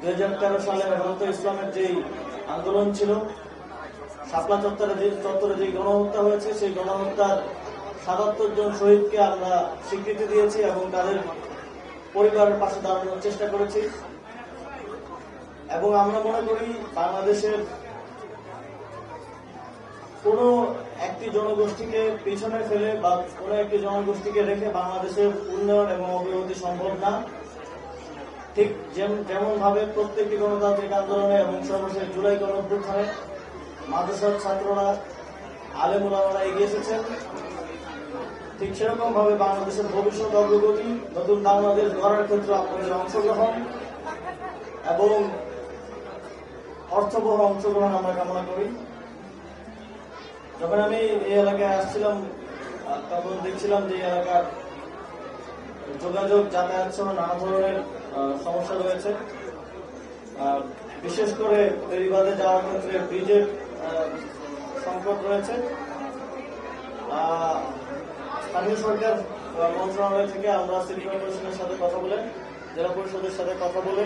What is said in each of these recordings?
2013 সালে হেমন্ত ইসলামের যে আন্দোলন ছিল, শাপলা চত্বরে যে গণহত্যা হয়েছে, সেই গণহত্যার 77 জন শহীদকে আমরা স্বীকৃতি দিয়েছি এবং তাদের পরিবারের পাশে দাঁড়ানোর চেষ্টা করেছি। এবং আমরা মনে করি বাংলাদেশের কোনো একটি জনগোষ্ঠীকে পিছনে ফেলে বা কোনো একটি জনগোষ্ঠীকে রেখে বাংলাদেশের উন্নয়ন এবং অগ্রগতি সম্ভব না। ঠিক যেমন ভাবে প্রত্যেকটি গণতান্ত্রিক আন্দোলনে এবং সর্বশেষ জুলাই গণঅভ্যুত্থানে মাদ্রাসার ছাত্ররা, আলেম ওলামারা এগিয়ে এসেছেন, ঠিক সেরকম ভাবে বাংলাদেশের ভবিষ্যৎ অগ্রগতি, নতুন বাংলাদেশ গড়ার ক্ষেত্রে আপনাদের অংশগ্রহণ এবং অর্থবহ অংশগ্রহণ আমরা কামনা করি। যখন আমি এই এলাকায় আসছিলাম তখন দেখছিলাম যে এই এলাকার যোগাযোগ, যাতায়াত সহ নানা ধরনের সমস্যা রয়েছে। বিশেষ করে বেড়িবাঁধে যাওয়ার ক্ষেত্রে ব্রিজের সংকট রয়েছে। স্থানীয় সরকার মন্ত্রণালয় থেকে আমরা সিটি কর্পোরেশনের সাথে কথা বলে, জেলা পরিষদের সাথে কথা বলে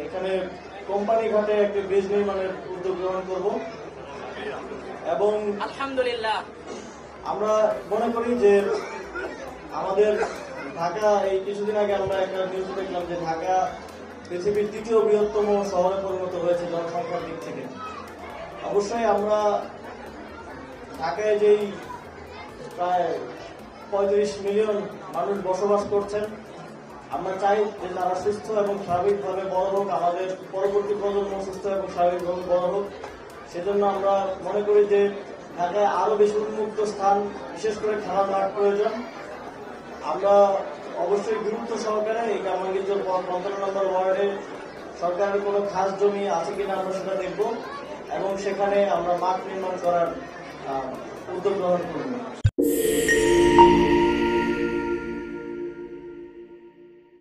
এখানে কোম্পানি ঘাটে একটি ব্রিজ নির্মাণের উদ্যোগ গ্রহণ করব। এবং আলহামদুলিল্লাহ আমরা মনে করি যে আমাদের ঢাকা, এই কিছুদিন আগে আমরা একটা নিউজ দেখলাম যে ঢাকা পৃথিবীর 3য় বৃহত্তম শহরে পরিণত হয়েছে জনসংখ্যার দিক থেকে। অবশ্যই আমরা ঢাকায় যেই প্রায় 35 মিলিয়ন মানুষ বসবাস করছেন, আমরা চাই যে তারা সুস্থ এবং স্বাভাবিকভাবে বড় হোক, আমাদের পরবর্তী প্রজন্ম সুস্থ এবং স্বাভাবিকভাবে বড় হোক। সেজন্য আমরা মনে করি যে ঢাকায় আরো বেশি উন্মুক্ত স্থান, বিশেষ করে খেলার মাঠ প্রয়োজন। আমরা অবশ্যই গুরুত্ব সহকারে এই কামারগঞ্জ 15 নম্বর ওয়ার্ডে সরকারের কোনো খাস জমি আছে কিনা আমরা সেটা দেখব এবং সেখানে আমরা মাঠ নির্মাণ করার উদ্যোগ গ্রহণ করব।